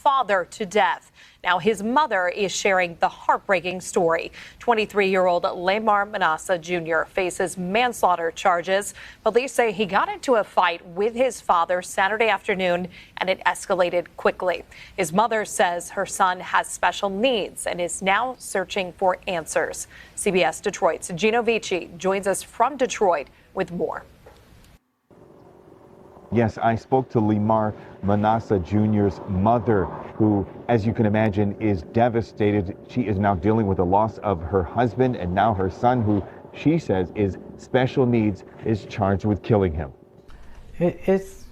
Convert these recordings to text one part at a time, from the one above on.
father to death. Now his mother is sharing the heartbreaking story. 23-year-old Lamar Manassa Jr. faces manslaughter charges. Police say he got into a fight with his father Saturday afternoon and it escalated quickly. His mother says her son has special needs and is now searching for answers. CBS Detroit's Gino Vici joins us from Detroit with more. Yes, I spoke to Lamar Manassa Jr.'s mother, who, as you can imagine, is devastated. She is now dealing with the loss of her husband, and now her son, who she says is special needs, is charged with killing him. It's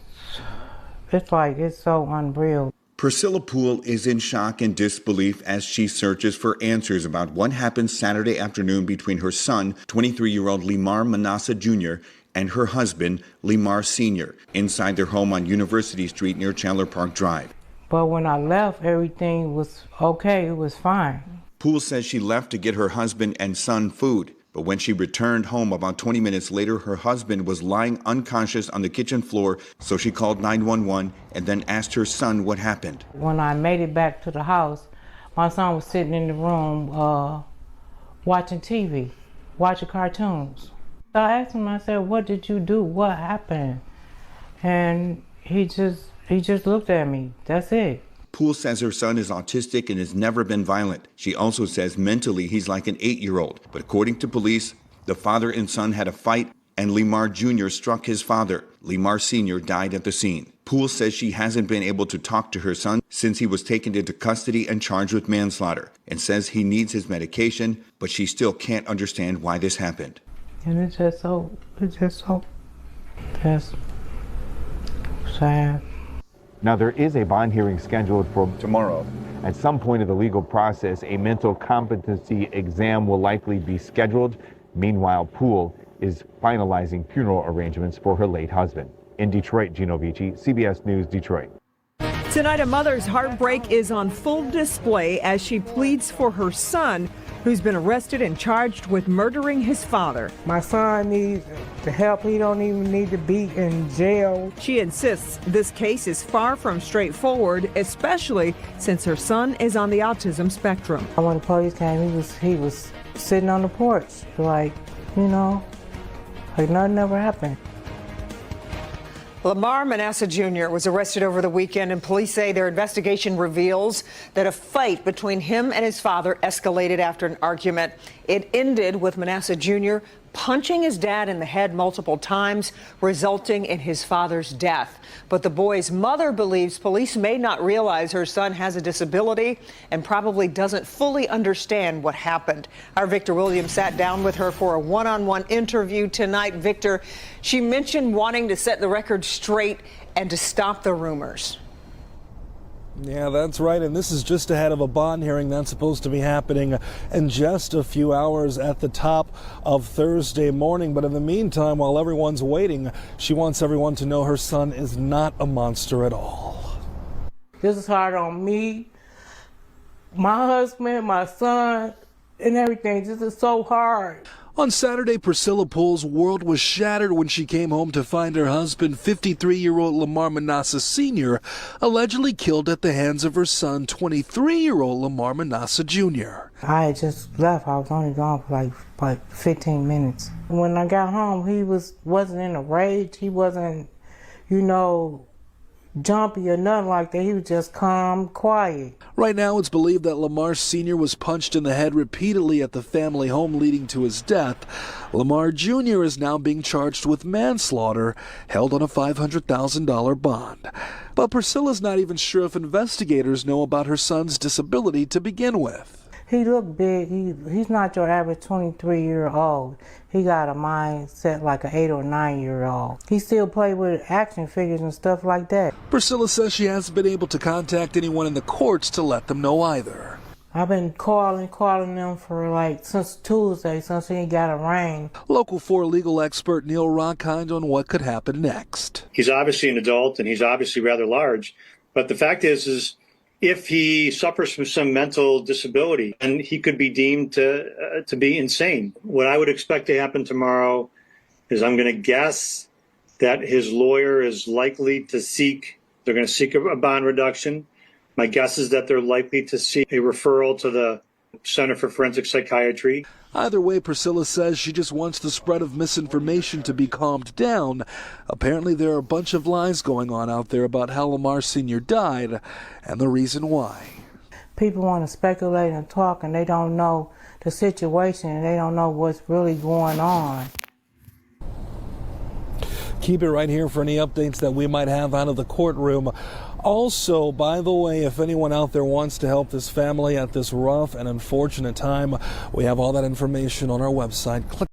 so unreal. Priscilla Poole is in shock and disbelief as she searches for answers about what happened Saturday afternoon between her son, 23-year-old Lamar Manassa Jr., and her husband, Lamar Sr., inside their home on University Street near Chandler Park Drive. But when I left, everything was okay. It was fine. Poole says she left to get her husband and son food. But when she returned home about 20 minutes later, her husband was lying unconscious on the kitchen floor, so she called 911 and then asked her son what happened. When I made it back to the house, my son was sitting in the room watching TV, watching cartoons. So I asked him, I said, what did you do? What happened? And he just looked at me. That's it. Poole says her son is autistic and has never been violent. She also says mentally he's like an 8-year-old. But according to police, the father and son had a fight and Lamar Jr. struck his father. Lamar Sr. died at the scene. Poole says she hasn't been able to talk to her son since he was taken into custody and charged with manslaughter, and says he needs his medication, but she still can't understand why this happened. And it's just so sad. Now, there is a bond hearing scheduled for tomorrow. At some point in the legal process, a mental competency exam will likely be scheduled. Meanwhile, Poole is finalizing funeral arrangements for her late husband. In Detroit, Gino Vici, CBS News, Detroit. Tonight, a mother's heartbreak is on full display as she pleads for her son, who's been arrested and charged with murdering his father. My son needs the help. He don't even need to be in jail. She insists this case is far from straightforward, especially since her son is on the autism spectrum. When the police came, he was sitting on the porch, like nothing ever happened. Lamar Manassa Jr. was arrested over the weekend, and police say their investigation reveals that a fight between him and his father escalated after an argument. It ended with Manassa Jr. punching his dad in the head multiple times, resulting in his father's death. But the boy's mother believes police may not realize her son has a disability and probably doesn't fully understand what happened. Our Victor Williams sat down with her for a one-on-one interview tonight. Victor, she mentioned wanting to set the record straight and to stop the rumors. Yeah, that's right. And this is just ahead of a bond hearing that's supposed to be happening in just a few hours at the top of Thursday morning. But in the meantime, while everyone's waiting, she wants everyone to know her son is not a monster at all. This is hard on me, my husband, my son, and everything. This is so hard. On Saturday, Priscilla Poole's world was shattered when she came home to find her husband, 53-year-old Lamar Manassa Sr., allegedly killed at the hands of her son, 23-year-old Lamar Manassa Jr. I had just left. I was only gone for like 15 minutes. When I got home, he wasn't in a rage. He wasn't, jumpy or nothing like that. He was just calm, quiet. Right now, it's believed that Lamar Sr. was punched in the head repeatedly at the family home, leading to his death. Lamar Jr. is now being charged with manslaughter, held on a $500,000 bond. But Priscilla's not even sure if investigators know about her son's disability to begin with. He looked big. He's not your average 23-year-old. He got a mindset like an 8 or 9-year-old. He still plays with action figures and stuff like that. Priscilla says she hasn't been able to contact anyone in the courts to let them know either. I've been calling them for since Tuesday, since he got a ring. Local 4 legal expert Neil Rockhind on what could happen next. He's obviously an adult and he's obviously rather large, but the fact is if he suffers from some mental disability, and he could be deemed to be insane. What I would expect to happen tomorrow is I'm going to guess that his lawyer is likely to they're going to seek a bond reduction. My guess is that they're likely to see a referral to the Center for Forensic Psychiatry. Either way, Priscilla says she just wants the spread of misinformation to be calmed down. Apparently, there are a bunch of lies going on out there about how Lamar Sr. died and the reason why. People want to speculate and talk, and they don't know the situation, and they don't know what's really going on. Keep it right here for any updates that we might have out of the courtroom. Also, by the way, if anyone out there wants to help this family at this rough and unfortunate time, we have all that information on our website. Click